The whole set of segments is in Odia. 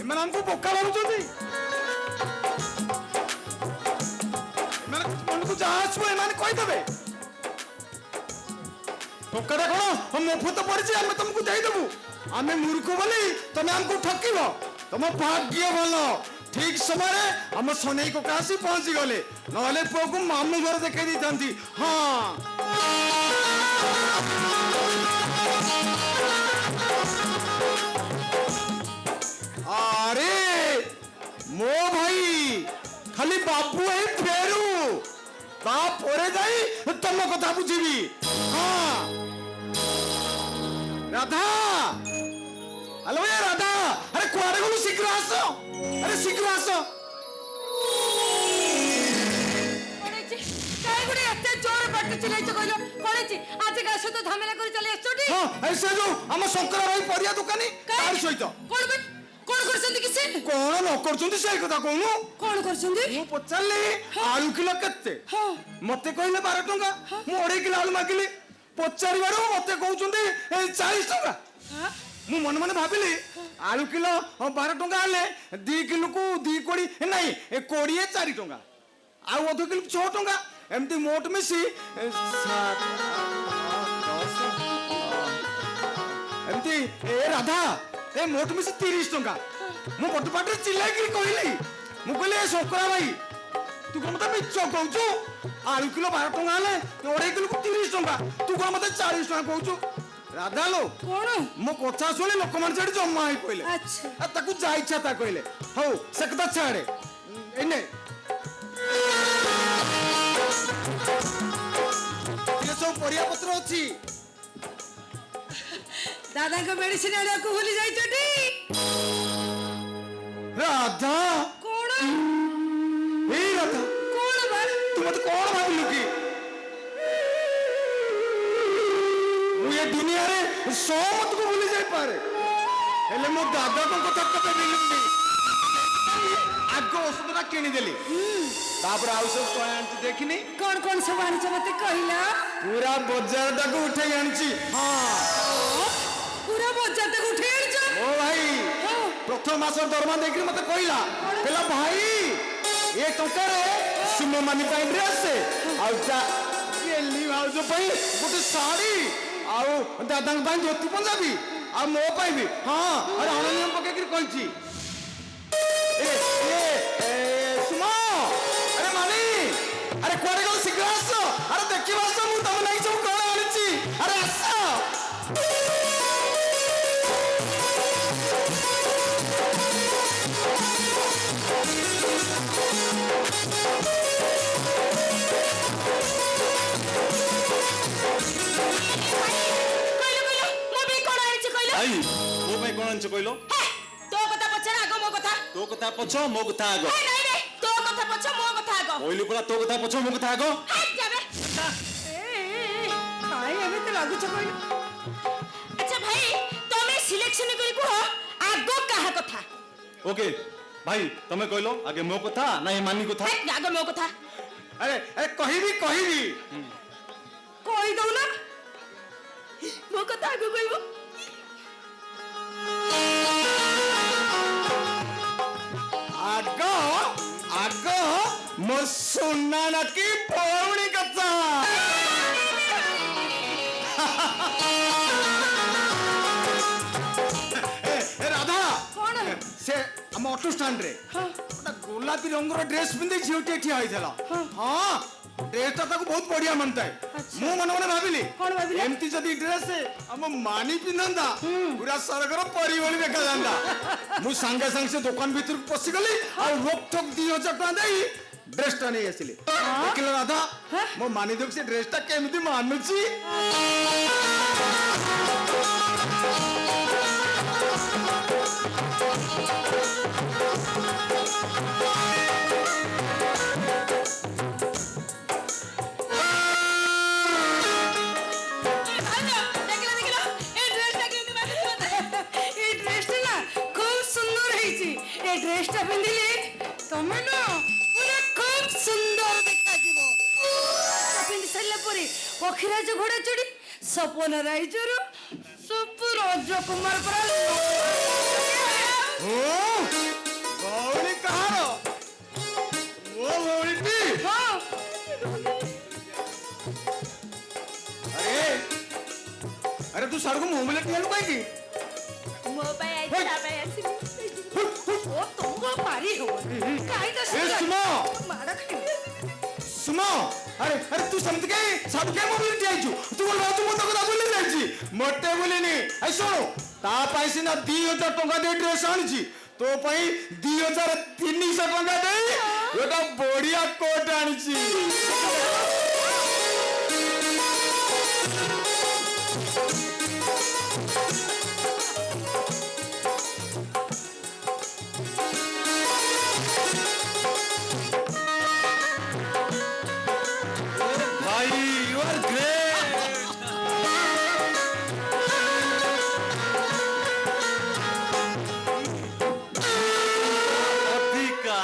ଏମାନେ ଆମକୁ ବୋକା ଭାବୁଛନ୍ତି। ମନକୁ ଯାହା ଆସିବ ଏମାନେ କହିଦେବେ। ଟଙ୍କାଟା କଣ ମଫତ ପଡିଛି ଆମେ ତମକୁ ଦେଇଦେବୁ। ଆମେ ମୂର୍ଖ ବୋଲି ତମେ ଆମକୁ ଠକିବ। ତମ ଭାଗ୍ୟ ଭଲ, ଠିକ ସମୟରେ ଆମ ସନେଇ କକା ଆସି ପହଞ୍ଚି ଗଲେ, ନହେଲେ ପୁଅକୁ ମାମୁଁ ଘର ଦେଖେଇ ଦେଇଥାନ୍ତି। ହଁ ଆରେ ମୋ ଭାଇ ଖାଲି ବାବୁ ହେଇ ଫେରୁ, ତାପରେ ଯାଇ ତମ କଥା ବୁଝିବି। ହଁ ରାଧା, ହ୍ୟାଲୋ ଏ ରାଧା, ଆରେ କୁଆଡେ ଗଲୁ? ଶୀଘ୍ର ଆସ, ଆରେ ଶୀଘ୍ର ଆସ। ସେ ଯୋଉ ଆମ ଶଙ୍କର ଭାଇ ପରିବା ଦୋକାନୀ ତାରି ସହିତ କଣ ନ କରୁଛନ୍ତି ସେଇ କଥା କହୁନୁ। କଣ କରୁଛନ୍ତି? ମୁଁ ପଚାରିଲି ଆଳୁ କିଲୋ କେତେ, ମତେ କହିଲେ 12 ଟଙ୍କା। ମୁଁ 2.5 କିଲୋ ଆଳୁ ମାଗିଲି, ପଚାରିବାରୁ ମତେ କହୁଛନ୍ତି 40 ଟଙ୍କା। ମୁଁ ମନେ ମନେ ଭାବିଲି ଆଳୁ କିଲୋ 12 ଟଙ୍କା ହେଲେ 2 କିଲୋକୁ 2 କୋଡ଼ି ନାଇଁ 20 4 ଟଙ୍କା, ଆଉ ଅଧ କିଲୋ 6 ଟଙ୍କା, ଏମିତି ମୋଟ ମିଶି 7 ଏମିତି। ଏ ରାଧା, ଏ ମୋଟ ମିଶି 30 ଟଙ୍କା। ମୁଁ ଗୋଟେ ପାଟିରେ ଚିଲ୍ଲାଇକି କହିଲି, ମୁଁ କହିଲି ଏ ଶଙ୍କରା ଭାଇ ତୁ କଣ ମତେ ମିଛ କହୁଛୁ? ଆଳୁ କିଲୋ 12 ଟଙ୍କା ହେଲେ 2.5 କିଲୋକୁ 30 ଟଙ୍କା, ତୁ କଣ ମତେ 40 ଟଙ୍କା କହୁଛୁ? ରାଧା लो କଣ ମୋ କଥା ଶୁଣି ଲୋକମାନେ ସେଠି ଜମା ହେଇ ପଇଲେ। ତାକୁ ଯା ଇଚ୍ଛା ତା କହିଲେ। ହଉ ସେ କଥା ଛାଡେ, ଏନେ ସବୁ ପରିବା ପତ୍ର ଅଛି। दादा को मेडिसिन आने को भूली जाई चोटी। राधा कौन? हे राधा कौन बा? तू मत कौन भाबिलु की? ये दुनिया रे सोमत को भूली जाई पारे, हेले मो दादा को कथा कथा बिलुनी आगो औषधटा किनी देली। तापर आउ सब कोन आंटी देखिनी कौन कौन सब आनिछ मते कहिला? पूरा बाजार तक उठे आनची। हां पूरा बाजार तक उठे आनिछ। ओ भाई प्रथम मास दरमा देखि मते कहिला, कहला भाई ए टका रे सुम मानी पाई ड्रेस आउ ता केली भाउज पई गोटे साड़ी आउ दादा पाई धोती पंजाबी आ मो पाई भी। हां अरे हारनियम पके कि कहची ए सुमा अरे मानी अरे कोड़े गल शीघ्र आस। अरे देखि बास मु तम नै सब कोन आनिची। अरे आस आई मो भाई कोन आंछ कहलो? तो कथा पछा आगो मो कथा। तो कथा पछो मो कथा आगो। नहीं नहीं तो कथा पछा मो कथा आगो। ओइली पला तो कथा पछो मो कथा आगो। जाबे काई एमे तो लागु छ कहलो। अच्छा भाई तमे सिलेक्शन करी को आगो कहा कथा। ओके भाई तमे कहलो आगे मो कथा ना ए मानी कथा? आगो मो कथा। अरे कहिबी कहि दउ ना मो कथा आगो कहबो। आगो आगो मो सुना ना की पौड़ी कथा। राधा कौन से हम ऑटो स्टैंड रे गोलापी रंगर ड्रेस पिंधे झीटी ठिया होइथला। हां ड्रेसटा ताको बहुत बढ़िया मनता है। मु मन मन भाबिली कौन भाबिली एमती जदी ड्रेस हम मानी पिंधंदा पूरा सरगर परी भली देखा जांदा। मु संगे संगे से दुकान भीतर पसी गली आ रोक ठोक 2000 टका देई ड्रेसटा नहीं आसिली। देखिलो राधा मो मानी देख से ड्रेसटा केमिति मानुची। ड्रेसटा पिंधिले तमे न पूरा खूब सुंदर देखा जीवो। पिंधि सल्ला परे पखिराज घोड़ा चढ़ी ସପନ ରାଇଜରୁ ସବୁ ରାଜକୁମାର ପରା ଭଉଣୀ କାହାର? ମୋ ଭଉଣୀଟି? ହଁ ଆରେ ତୁ ସାଡ଼କୁ ମୋ ବୋଲେ ଠିଆ କାହିଁକି? ମୋ ପାଇଁ ଆଇଛି ତା ପାଇଁ ଆସିବି ଓ ତମକୁ ପାରି ହବନି କାହିଁ ତ ଏ ସୁମ ମାଡ଼ ଖାଇବି ସୁମ ଆରେ ଆରେ ତୁ ସେମିତି କାହିଁ ସାଡ଼ୁ କାହିଁ ମୋ ବୋଲେ ଠିଆ ହେଇଛୁ? ତୁ କ'ଣ ଭାବୁଛୁ ମୁଁ ତୋ କଥା ଭୁଲି ଯାଇଛି? ମୋଟେ ଭୁଲିନି। ଆଇ ଶୁଣୁ ତା ପାଇଁ ସିନା 2000 ଟଙ୍କା ଦେଇ ଡ୍ରେସ୍ ଆଣିଛି, ତୋ ପାଇଁ 2300 ଟଙ୍କା ଦେଇ ଗୋଟେ ବଢିଆ କୋଟ୍ ଆଣିଛି। भाई यू आर ग्रेट ଅଧିକା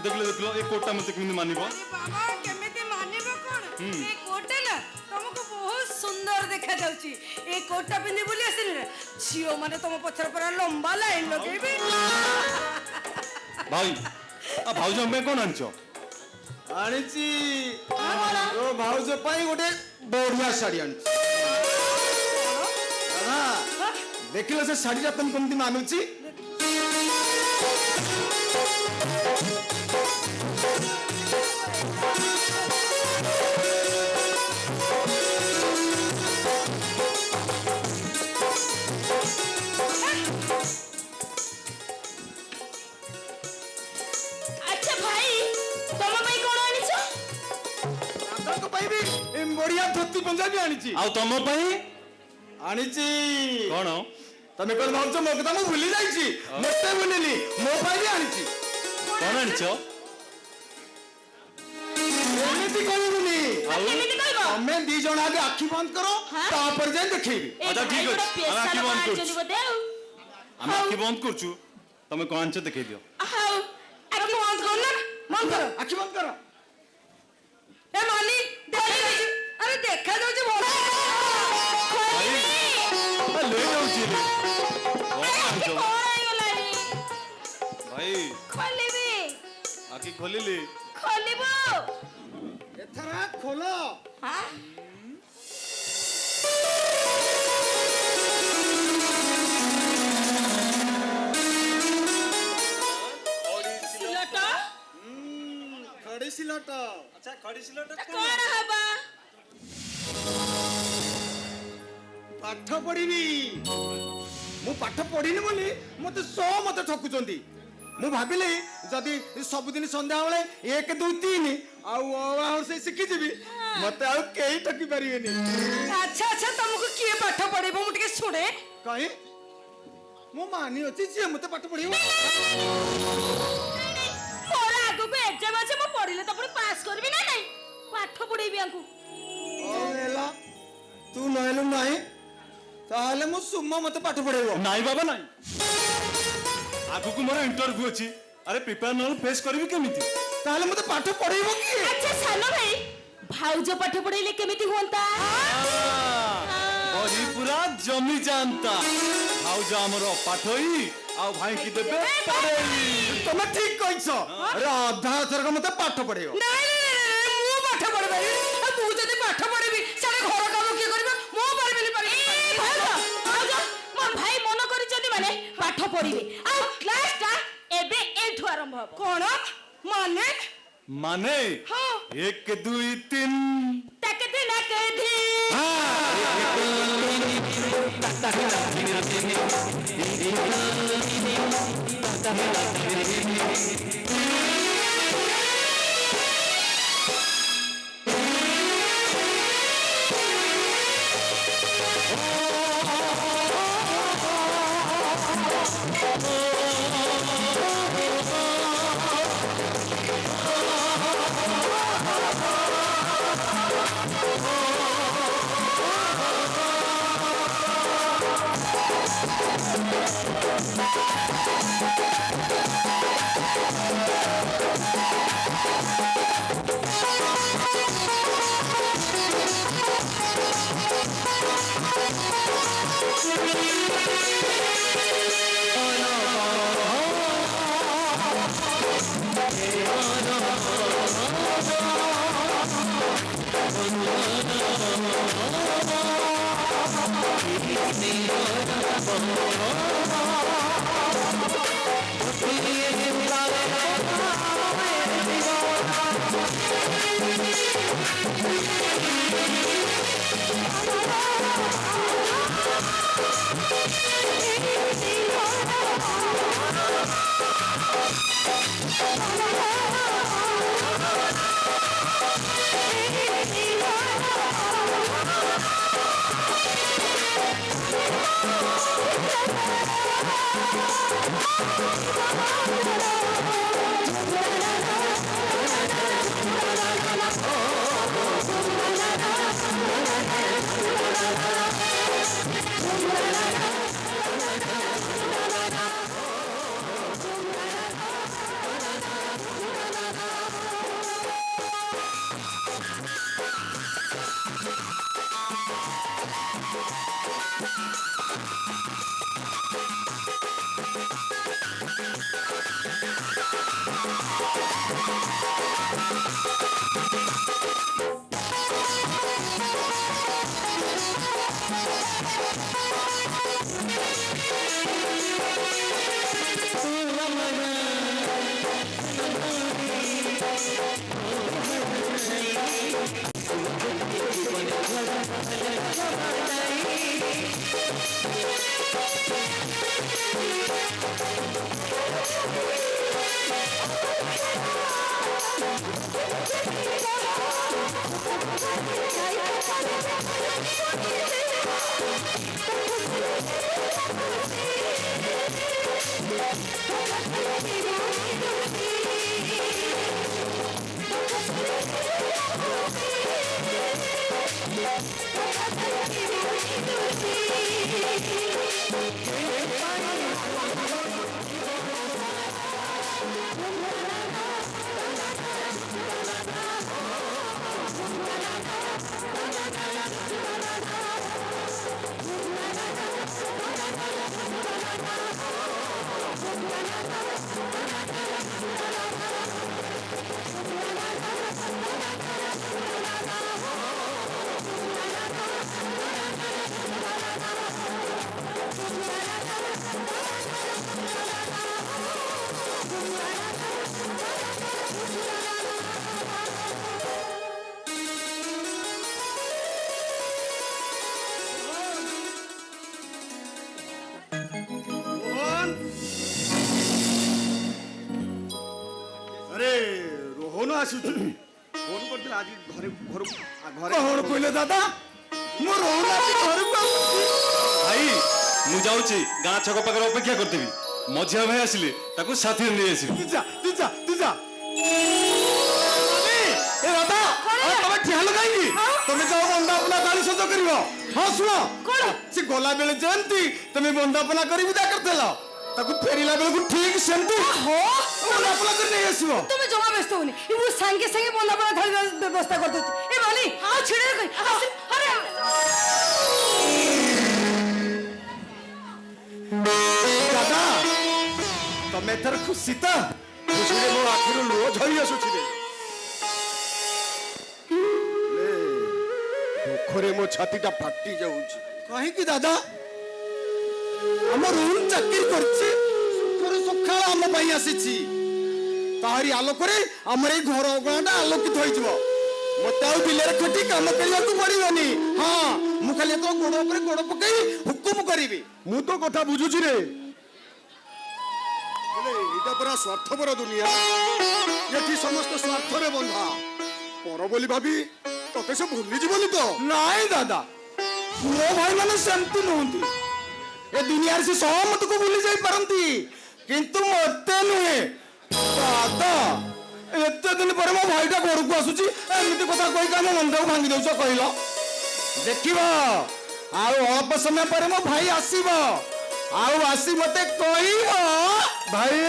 ଦେଖିଲ ଦେଖିଲ ଏ କୋଟଟା ମତେ କେମିତି ମାନିବ? ବାବା କେମିତି ମାନିବ କଣ ଏ କୋଟଟା ନା ତମକୁ ବହୁତ ସୁନ୍ଦର ଦେଖାଯାଉଛି। ଏ କୋଟଟା ପିନ୍ଧି ବୁଲି ଆସିଲି ନା ଝିଅ ମାନେ ତମ ପଛରେ ପୁରା ଲମ୍ବା ଲାଇନ ଲଗେଇବେ। ଭାଇ ଭାଉଜ ପାଇଁ କ'ଣ ଆଣିଛ? ଆଣିଛି ତୋ ଭାଉଜ ପାଇଁ ଗୋଟେ ବଢିଆ ଶାଢୀ ଆଣିଛି। ଦାଦା ଦେଖିଲ ସେ ଶାଢୀଟା ତମେ କେମିତି ମାନୁଛି? আচ্ছা ভাই তম ভাই কোন আনিছো? ଦାଦାଙ୍କ ପାଇଁ ବି ବଢିଆ ଧୋତି ପଞ୍ଜାବୀ ଆଣିଛି। ଆଉ ତମ ପାଇଁ ଆଣିଛି କ'ଣ? ତମେ କ'ଣ ଭାବୁଛ ମୋ କଥା ମୁଁ ଭୁଲି ଯାଇଛି? ମୋତେ ଭୁଲିନି, ମୋ ପାଇଁ ବି ଆଣିଛି। କ'ଣ ଆଣିଛ? ଏମିତି କହିବୁନି, ଆଉ কেমিতি কইবো? ତମେ ଦି ଜଣ ଆଗେ ଆଖି ବନ୍ଦ କର, ତାପରେ ଯାଇ ଦେଖେଇବି। আচ্ছা, ঠিক আছে। আমি আঁকি বন্ধ করছি। ବୋଧେ ଆଉ ଆମେ ଆଖି ବନ୍ଦ କରୁଛୁ, ତମେ କ'ଣ ଆଣିଛ ଦେଖେଇ ଦିଅ। ହଉ ଆଖି ବନ୍ଦ କର ନା ବନ୍ଦ କର। ଆଖି ବନ୍ଦ କର। ଏ ମାନି ଦେଖାଯାଉଛି ଆରେ ଦେଖାଯାଉଛି ଭଲ ଲେଟ୍ ହେଉଛି କ'ଣ ଆଣିଛ? କଣ ହେଇଗଲାଣି ଭାଇ ଖୋଲିବି ଆଖି ଖୋଲିଲି। ଖୋଲିବୁ ଏଥର ଖୋଲ। ହଁ ସିଲଟ ଖଡ଼ି ସିଲଟ। ଆଚ୍ଛା ଖଡ଼ି ସିଲଟ କଣ ହବ? ପାଠ ପଢିବି। ମୁଁ ପାଠ ପଢିନି ବୋଲି ମତେ ଠକୁଛନ୍ତି। ମୁଁ ଭାବିଲି ଯଦି ସବୁଦିନ ସନ୍ଧ୍ୟାବେଳେ 1 2 3 ଆଉ ସେ ଶିଖିଯିବି, ମତେ ଆଉ କେହି ଠକି ପାରିବେନି। ଆଚ୍ଛା ଆଚ୍ଛା ତମକୁ କିଏ ପାଠ ପଢେଇବ ମୁଁ ଟିକେ ଶୁଣେ। କାହିଁ ମୁଁ ମାନି ଅଛି ଯିଏ ମତେ ପାଠ ପଢେଇବ। ମୋର ଆଗକୁ ଏକ୍ଜାମ ଅଛି, ମୁଁ ପଢିଲେ ତ ପୁଣି ପାସ୍ କରିବି ନା ନାଇଁ? ପାଠ ପଢେଇବି ଆଙ୍କୁ। ହଉ ହେଲା, ତୁ ନହେଲୁ ନାହିଁ ତାହେଲେ ମୁଁ ସୁମ ମତେ ପାଠ ପଢେଇବ। ନାଇଁ ବାବା ନାଇଁ, ଆଗକୁ ମୋର ଇଣ୍ଟରଭ୍ୟୁ ଅଛି। ଆରେ ପ୍ରିପେୟାର ନହେଲେ ଫେସ୍ କରିବି କେମିତି? ତାହେଲେ ମତେ ପାଠ ପଢେଇବ କିଏ? ଆଚ୍ଛା ସାନ ଭାଇ ଭାଉଜ ପାଠ ପଢେଇଲେ କେମିତି ହୁଅନ୍ତା? ବହି ପୁରା ଜମି ଯାଆନ୍ତା। ଭାଉଜ ଆମର ପାଠୋଇ ଆଉ ଭାଇକି ଦେବେ ପଢେଇ। ତମେ ଠିକ କହିଛ। ଆରେ ଅଧା ଥରକ ମତେ ପାଠ ପଢେଇବ। ନାଇଁ ମୁଁ ପାଠ ପଢିପାରିବି। ମୁଁ ଯଦି ପାଠ ପଢିବି ସାଡେ ଘର କାମ କିଏ କରିବ? ମୁଁ ପାରିବିନି ଭାଉଜ ମୋ ଭାଇ ମନ କରିଛନ୍ତି ମାନେ ପାଠ ପଢିବେ। ଆଉ କ୍ଲାସଟା ଏବେ ଏଠୁ ଆରମ୍ଭ ହବ। କଣ ମାନେ? ମାନେ ହଁ 1 2 3 ତାକେ ଦିନ କେଧି रोहन अरे रोहन आସୁଛୁ ଫୋନ କରିଥିଲା ଆଜି ଘରେ ଘରକୁ ଘରେ କଣ କହିଲେ ଦାଦା ମୁଁ ରୋହନ ଆଜି ଘରକୁ ଆସୁଛି ଭାଇ ମୁଁ ଯାଉଛି ଗାଁ ଛକ ପାଖରେ ଅପେକ୍ଷା କରିଦେବି ମଝିଆ ଭାଇ ଆସିଲେ ତାକୁ ସାଥିରେ ନେଇ ଆସିବି ତୁ ଯା ଏ ଦାଦା ତମେ ଠିଆ ହେଲ କାହିଁକି ତମେ ଯାଅ ବନ୍ଦାପନା ଗାଳି ସଜ କରିବ ହଁ ଶୁଣ କଣ? ସେ ଗଲା ବେଳେ ଯେମିତି ତମେ ବନ୍ଦାପନା କରି ବିଦା କରିଦେଲ ତାକୁ ଫେରିଲା ବେଳକୁ ଠିକ ସେମିତି ବନ୍ଦାପନା କରି ନେଇ ଆସିବ তুমি জমা ব্যস্ত হনি মু সাঙ্গে সাঙ্গে বন্দাপনা থালি ব্যবস্থা করে দউছি এ মালি আ ছিড়ে কই আরে ଦାଦା ତମେ ଏଥର ଖୁସି ତ ଖୁସିରେ ମୋ ଆଖିରୁ ଲୁହ ଝରି ଆସୁଛି ରେ ଦୁଃଖରେ ମୋ ଛାତିଟା ଫାଟି ଯାଉଛି କାହିଁକି ଦାଦା ଆମ ରୁମ୍ ଚାକିରି କରିଛି ସୁଖରେ ସକାଳ ଆମ ପାଇଁ ଆସିଛି ତାହାରି ଆଲୋକରେ ଆମର ଏଇ ଘର ଅଗଣାଟା ଆଲୋକିତ ହୋଇଯିବ ମତେ ଆଉ ବିଲରେ ଖଟି କାମ କରିବାକୁ ପଡିବନି ହଁ ମୁଁ ଖାଲି ଏଥର ଗୋଡ ଉପରେ ଗୋଡ ପକେଇ ହୁକୁମ କରିବି ମୁଁ ତ କଥା ବୁଝୁଛି ରେ ହେଲେ ଏଇଟା ପୁରା ସ୍ୱାର୍ଥପର ଦୁନିଆ ଏଠି ସମସ୍ତ ସ୍ୱାର୍ଥରେ ବନ୍ଧା ପର ବୋଲି ଭାବି ତତେ ସେ ଭୁଲିଯିବନି ତ ନାଇଁ ଦାଦା ମୋ ଭାଇ ମାନେ ସେମିତି ନୁହନ୍ତି ଏ ଦୁନିଆରେ ସେ ସମସ୍ତଙ୍କୁ ଭୁଲି ଯାଇପାରନ୍ତି କିନ୍ତୁ ମତେ ନୁହେଁ ଦାଦା ଏତେ ଦିନ ପରେ ମୋ ଭାଇଟା ଘରକୁ ଆସୁଛି ଏମିତି କଥା କହିକି ଆମ ମନଟାକୁ ଭାଙ୍ଗି ଦଉଛ କହିଲ ଦେଖିବ ଆଉ ଅଳ୍ପ ସମୟ ପରେ ମୋ ଭାଇ ଆସିବ ଆଉ ଆସି ମତେ କହିବ ଭାଇ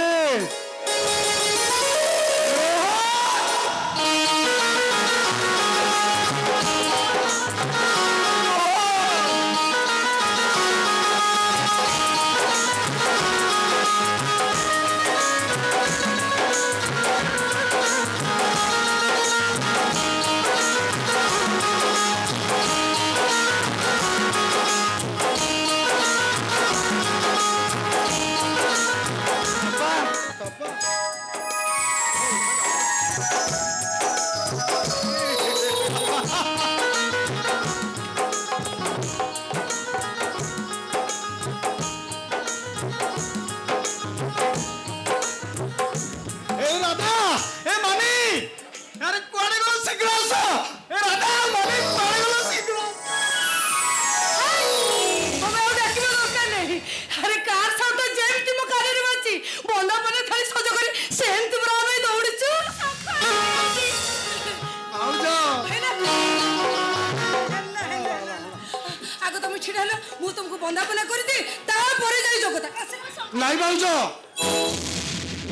ବନ୍ଦାପନା କରିଦେ ତାପରେ ଯାଇ ଯୋଗତା ନାଇଁ ଭାଉଜ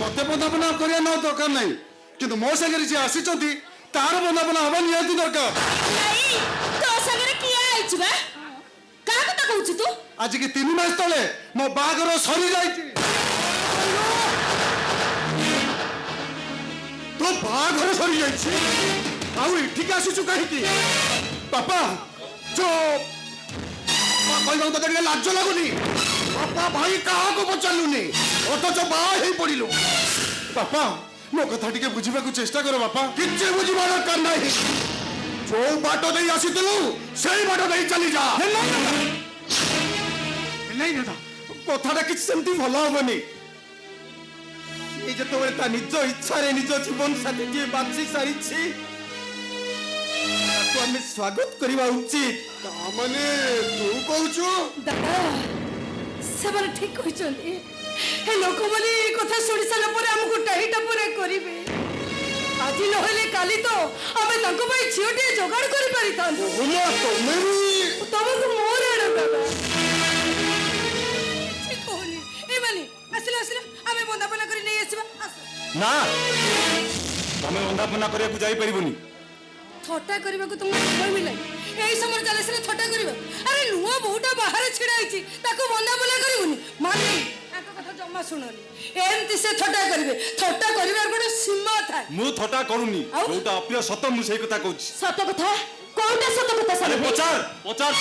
ମତେ ବନ୍ଦାପନା କରିବା ନ ଦରକାର ନାହିଁ କିନ୍ତୁ ମୋ ସାଙ୍ଗରେ ଯିଏ ଆସିଛନ୍ତି ତାର ବନ୍ଦାପନା ହବା ନିହାତି ଦରକାର। ତୋ ସାଙ୍ଗରେ କିଏ ଆଇଛି ବା କାହା କଥା କହୁଛୁ ତୁ? ଆଜିକି 3 ମାସ ତଳେ ମୋ ବାହାଘର ସରିଯାଇଛି। ତୋ ବାହାଘର ସରିଯାଇଛି ଆଉ ଏଠିକି ଆସିଛୁ କାହିଁକି? ବାପା କହିବାକୁ ତତେ ଟିକେ ଲାଜ ଲାଗୁନି? ବାପା ଭାଇ କାହାକୁ ପଚାରିଲୁନି ଅଥଚ ବାହା ହେଇ ପଡିଲୁ। ବାପା ମୋ କଥା ଟିକେ ବୁଝିବାକୁ ଚେଷ୍ଟା କର ବାପା। କିଛି ବୁଝିବା ଦରକାର ନାହିଁ। ଯୋଉ ବାଟ ଦେଇ ଆସିଥିଲୁ ସେଇ ବାଟ ଦେଇ ଚାଲି ଯା। ନାଇଁ ଦାଦା କଥାଟା କିଛି ସେମିତି ଭଲ ହବନି। ଯେତେବେଳେ ତା ନିଜ ଇଚ୍ଛାରେ ନିଜ ଜୀବନ ସାଥୀ ଯିଏ ବାଛି ସାରିଛି ତାକୁ ଆମେ ସ୍ୱାଗତ କରିବା ଉଚିତ। ତାମାନେ ତୁ କହୁଛୁ? ଦାଦା ସେମାନେ ଠିକ କହିଛନ୍ତି। ଏ ଲୋକମାନେ ଏ କଥା ଶୁଣି ସାରିଲା ପରେ ଆମକୁ ଟାହିଟା ପରେ କରିବେ। ଆଜି ନହେଲେ କାଲି ତ ଆମେ ତାଙ୍କ ପାଇଁ ଝିଅଟିଏ ଯୋଗାଡ଼ କରିପାରିଥାନ୍ତୁ। ତମକୁ ମୋର ଆଡ ଦାଦା କହୁନି ଏମାନେ ଆସିଲେ ଆସିଲେ ଆମେ ବନ୍ଦାପନା କରି ନେଇ ଆସିବା। ନା ତମେ ବନ୍ଦାପନା କରିବାକୁ ଯାଇପାରିବୁନି। ଥଟ୍ଟା କରିବାକୁ ତୁମକୁ ସମୟ ମିଳିଲାନି। এই সময় চালে সিনা ଥଟ୍ଟା କରିବା। ଆରେ ନୂଆ ବୋହୁଟା ବାହାରେ ଛିଡ଼ା ହେଇଛି ତାକୁ ବନ୍ଦାପନା କରିବୁନି ମାନେ ତାଙ୍କ କଥା ଜମା ଶୁଣନି। ଏମିତି ସେ ଥଟ୍ଟା କରିବେ। ଥଟ୍ଟା କରିବାର ଗୋଟେ ସୀମା ଥାଏ। ମୁଁ ଥଟ୍ଟା କରୁନି ଯୋଉଟା ଅପ୍ରିୟ ସତ ମୁଁ ସେଇ କଥା କହୁଛି। ସତ କଥା କୋଉଟା ସତ କଥା ଆରେ ପଚାର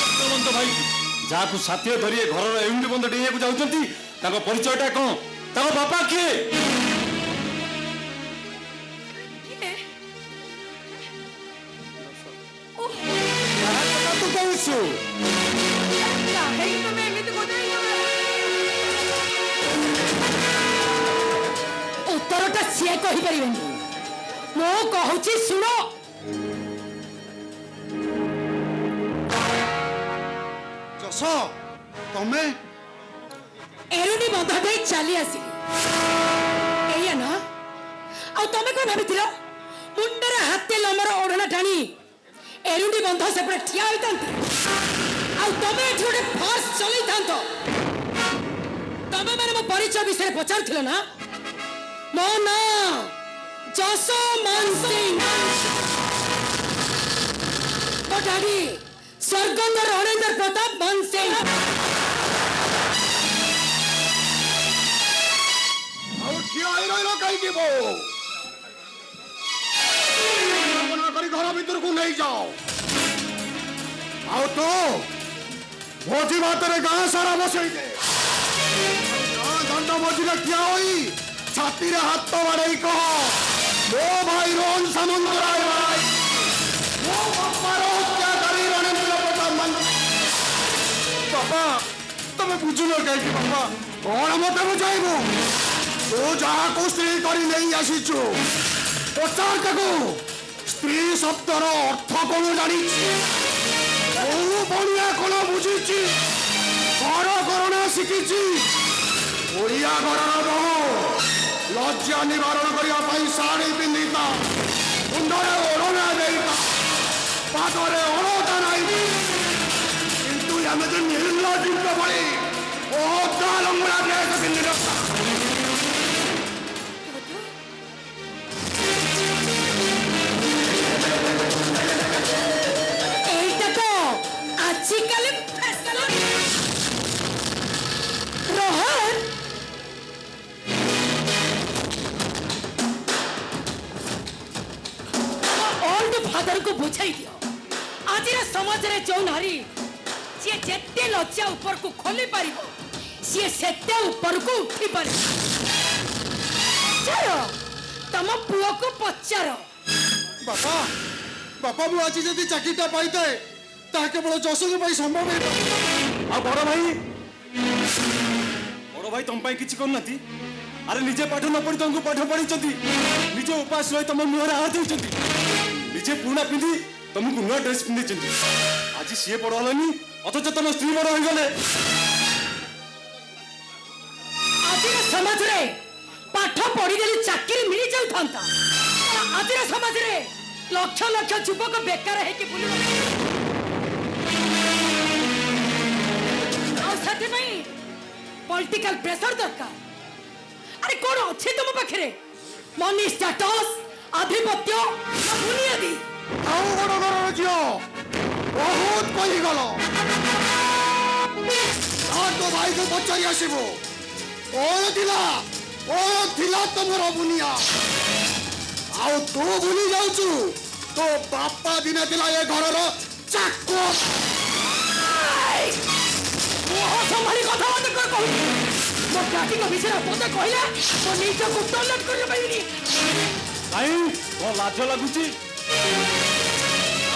ସତ୍ୟବନ୍ତ ଭାଇ ଯାହାକୁ ସାଥିରେ ଧରି ଏ ଘରର ଏଉଣ୍ଡି ବନ୍ଧ ଡେଇଁବାକୁ ଯାଉଛନ୍ତି ତାଙ୍କ ପରିଚୟଟା କ'ଣ? ତାଙ୍କ ବାପା କିଏ? ତୁ କହୁଛୁ ଉତ୍ତରଟା ସିଏ କହିପାରିବେନି। ମୁଁ କହୁଛି ଶୁଣ। ଯଶ ତମେ ଏରୁଣି ବନ୍ଧ ଦେଇ ଚାଲି ଆସିଲି ଏଇଆ ନା? ଆଉ ତମେ କଣ ଭାବିଥିଲ ମୁଣ୍ଡରେ ହାତେ ଲମ୍ବର ଓଢ଼ଣା ଟାଣି ଏରୁଣି ବନ୍ଧ ସେପଟେ ଠିଆ ହୋଇଥାନ୍ତି ଆଉ ତମେ ଏଠି ଗୋଟେ ଫର୍ସ ଚଲେଇଥାନ୍ତ? ତମେ ମାନେ ମୋ ପରିଚୟ ବିଷୟରେ ପଚାରୁଥିଲ ନା? ମୋ ନାଁ ଯଶ ମାନସିଂ। ମୋ ଡାଡି ସ୍ୱର୍ଗତ ରଣେନ୍ଦ୍ର ପ୍ରତାପ ମାନସିଂ। ଆଉ ଠିଆ ହେଇ ରହିଲ କାହିଁକି ବୋଉ? କରି ଘର ଭିତରକୁ ନେଇଯାଅ। ଆଉ ତୁ ଭୋଜି ଭାତରେ ଗାଁ ସାରା ବସେଇ ଦେ। ଗାଁ ଦାଣ୍ଡ ମଝିରେ ଠିଆ ହୋଇ ଛାତିରେ ହାତ ବାଡ଼େଇ କହ ମୋ ଭାଇ ରୋହନ ସାମନ୍ତରାୟ ଭାଇ ମୋ ବାପାର ହତ୍ୟାକାରୀ ରଣେନ୍ଦ୍ର ପ୍ରତାପ ମାନସିଂ। ବାପା ତମେ ବୁଝୁନ କାହିଁକି? ବାପା କଣ ମତେ ବୁଝାଇବୁ? ତୁ ଯାହାକୁ ସ୍ତ୍ରୀ କରି ନେଇ ଆସିଛୁ ପଚାର ତାକୁ ସ୍ତ୍ରୀ ଶବ୍ଦର ଅର୍ଥ କଣ ଜାଣିଛି? କୋଉ ବଣିଆ କଣ ବୁଝିଛି? ଘର କରଣା ଶିଖିଛି? ଓଡ଼ିଆ ଘରର ବୋହୂ ଲଜ୍ଜା ନିବାରଣ କରିବା ପାଇଁ ଶାଢ଼ୀ ପିନ୍ଧିତା, ମୁଣ୍ଡରେ ଓଢ଼ଣା ଦେଇତା, ପାଦରେ ଅଳତା ନାହିଁ। କିନ୍ତୁ ଆମେ ତ ନିର୍ଲଜ୍ଜିତ ଭଳି ଓଦା ଲଙ୍ଗଳା ଡ୍ରେସ୍ ପିନ୍ଧି ରଖା। ଆଜିକାଲି ରୋହନ ଓଲ୍ଡ ଫାଦରକୁ ବୁଝାଇ ଦିଅ ଆଜିର ସମାଜରେ ଯୋଉ ନାରୀ ସିଏ ଯେତେ ଲଜ୍ଜା ଉପରକୁ ଖୋଲି ପାରିବ ସିଏ ସେତେ ଉପରକୁ ଉଠି ପାରିବ। ପଚାର ତମ ପୁଅକୁ ପଚାର। ବାପା ବାପା ମୁଁ ଆଜି ଯଦି ଚାକିରିଟା ପାଇଥାଏ ତାହା କେବଳ ଯଶୋଙ୍କ ପାଇଁ ସମ୍ଭବ ହେଇଥାଏ। ଆଉ ବଡ଼ ଭାଇ ତମ ପାଇଁ କିଛି କରୁନାହାନ୍ତି? ଆରେ ନିଜେ ପାଠ ନ ପଢି ତମକୁ ପାଠ ପଢିଛନ୍ତି, ନିଜେ ଉପାସ ରହି ତମ ମୁହଁରେ ହାତ ଦେଇଛନ୍ତି, ନିଜେ ପୁରୁଣା ପିନ୍ଧି ତମକୁ ନୂଆ ଡ୍ରେସ୍ ପିନ୍ଧେଇଛନ୍ତି। ଆଜି ସିଏ ବଡ଼ ହେଲାନି ଅଥଚ ତମ ସ୍ତ୍ରୀ ବଡ଼ ହୋଇଗଲେ। ଆଜିର ସମାଜରେ ପାଠ ପଢିଦେଲେ ଚାକିରି ମିଳି ଯାଉଥାନ୍ତା। ଆଜିର ସମାଜରେ ଲକ୍ଷ ଲକ୍ଷ ଯୁବକ ବେକାର ହେଇକି ବୁଲିବ। पॉलिटिकल प्रेशर दरकार अरे कौन अच्छे तुम पाखे मनी स्टेटस आधिपत्य ना बुनियादी ଆଉ ବଡ଼ ଘରର ଝିଅ ବହୁତ କହିଗଲ ତୋ ଭାଇକୁ ପଚାରି ଆସିବୁ କଣ ଥିଲା ତମର ବୁନିଆ ଆଉ ତୁ ଭୁଲି ଯାଉଛୁ ତୋ ବାପା ଦିନେ ଥିଲା ଏ ଘରର ଚାକର संभाली कथबार्ता कर कहू मो डाटी को विषय पद कहला तो नीचे को टॉयलेट कर पाइनी भाई वो लाज लगुची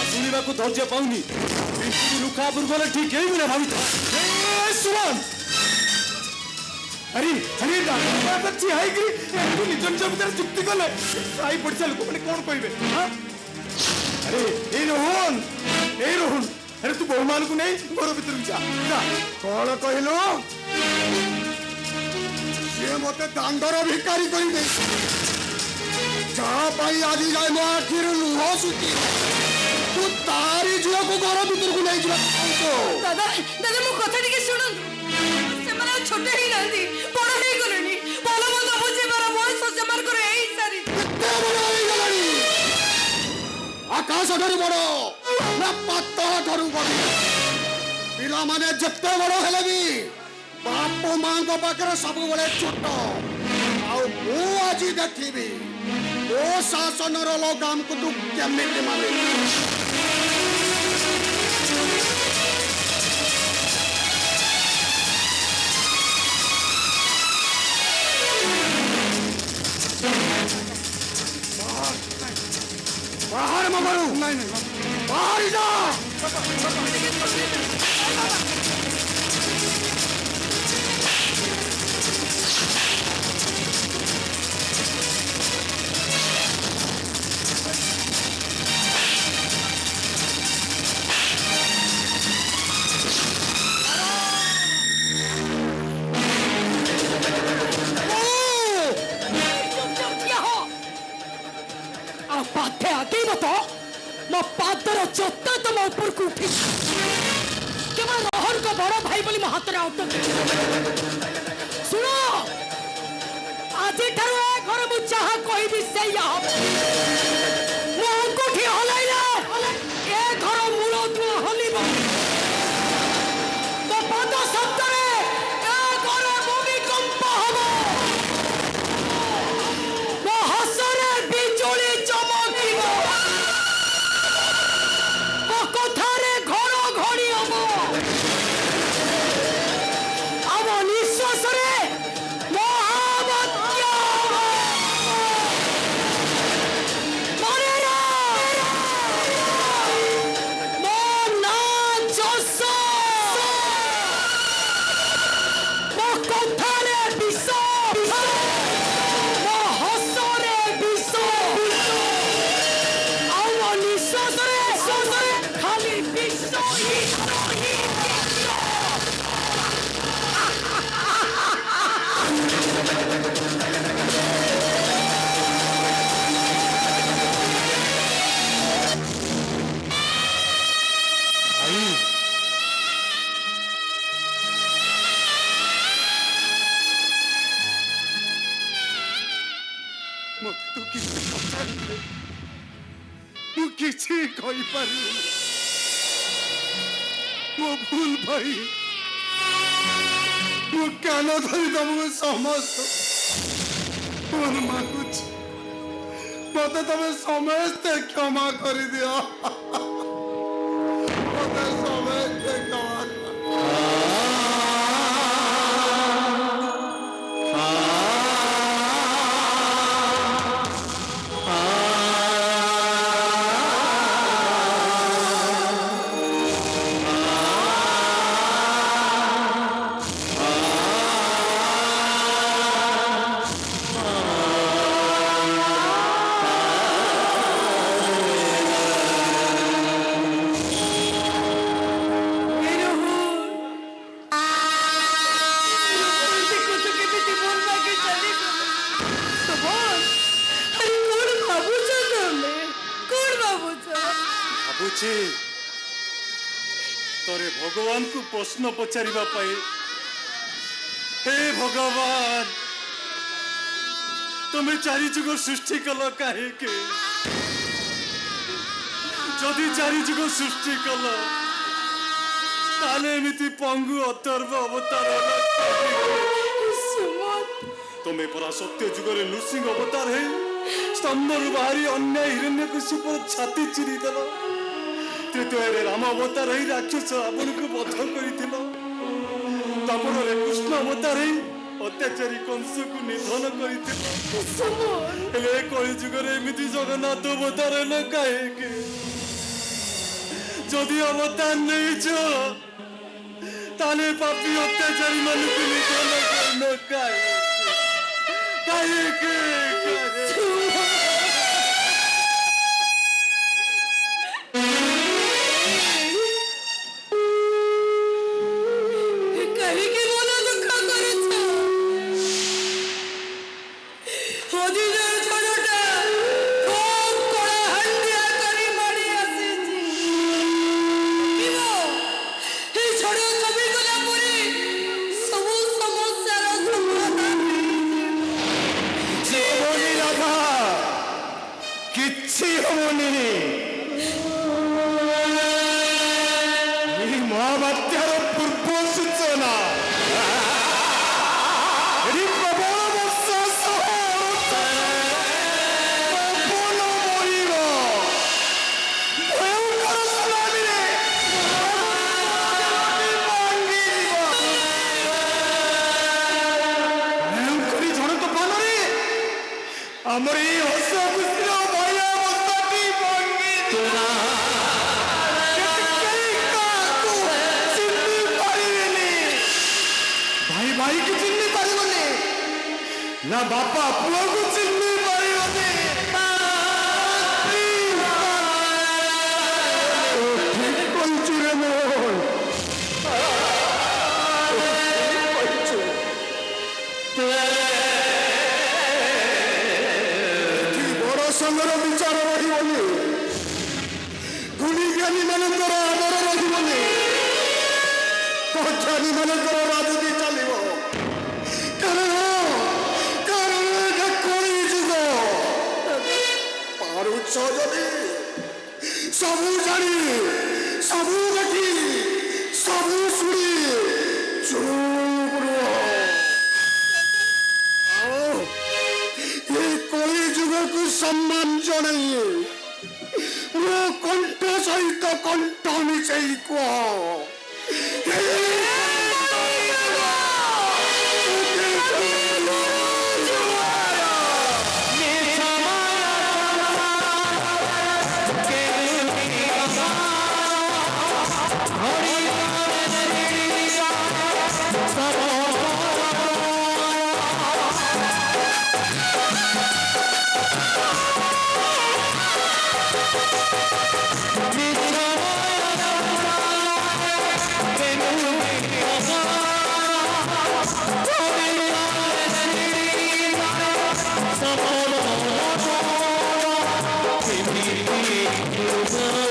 शुणा को धैर्य पाऊनी पिंपी लुका पूर्व ठीक है ना भावित सुमन अरे अरे बच्ची हाई गिरी तू निज निज भितर चुक्ति कले साई पड़सा लोक मैंने कौन कहबे हां अरे ए रोहन अरे तू बहुमान को नहीं घर भीतर जा कौन कहलु से मते दांडर भिकारी कर दे जहाँ पाई आदि जाए मो आखिर लुह सुची तू तारी झील को घर भीतर को नहीं जा दादा दादा मो कथा टिके सुनन से माने छोटे ही नांदी बड़ ही गलेनी बोलो मत बुझे मारा बयस समान करे एई सारी कितने बड़ हो गलानी आकाश ठारू बड़ ना पातळ ठारू बड़ पिला माने जत्ते बड़ हेले भी बाप मां को पाकर सब बड़े छोट आउ मु आज देखिबी ओ शासन रो लगाम को तू केमिति माने बाहर मगरू नहीं बाहर जा पाथे आगे बता मो पादर चोट तुम ऊपर को उठी केवल रोहन को बड़ा भाई बोली मो हाथ रे आउट सुनो आज ठारू ए घर मु चाहा कहबी से या मो अंगूठी हलाइला ए घर मूल तू हलिबो तो पाद शब्द रे ए घर भूमिकंप हबो मो हसरे बिजुली चमकिबो मो कथारे घर घड़ी हबो अब निश्वास रे महाबत्य मरेरा मो ना जस मो कथारे विष मो हसरे विष अब निश्वास रे खाली विष ही तू किसी कही पारि मो भूल भाई मो कान धरी तुमको समस्त मागुच मत तुम समस्ते क्षमा कर दिया मत समस्ते क्षमा तोरे भगवान को प्रश्न पचारिबा पाए हे भगवान तुम्हें चारि जुग सृष्टि कल कहीं जदि चारि जुग सृष्टि कल ताले एमिति पंगु अथर्व अवतार तुम्हें परा सत्य जुगरे नृसिंह अवतार है स्तंभरु बाहरी अन्याय हिरण्यकशिप छाती चिरी देल तृतीय राम अवतार है राक्षस रावण को वध कर तापर कृष्ण अवतार है अत्याचारी कंस को निधन कर कलि जुगरे एमती जगन्नाथ अवतार है कहीं जदि अवतार नहीं ताले पापी अत्याचारी मान निधन कर किच्छी होनी महाबात्यार पूर्व सूचना प्रबल वर्षा भयंकर सुनामी भयंकरी झड़ तोफान आमर ये हस खुशी भाई की चिन्ह पारिबने ना बापा पुआ को चिन्ह पारिबने ठीक कहछु रे मोहन बड़ संगर विचार रही गुणी ज्ञानी मानकर आदर रही ज्ञानी मानकर राजनीति चलो सबू जानी सबू देखी सबू शुणी चुप ये कली जुग को सम्मान जनाई मो कंठ सहित कंठ मिशेई Come on.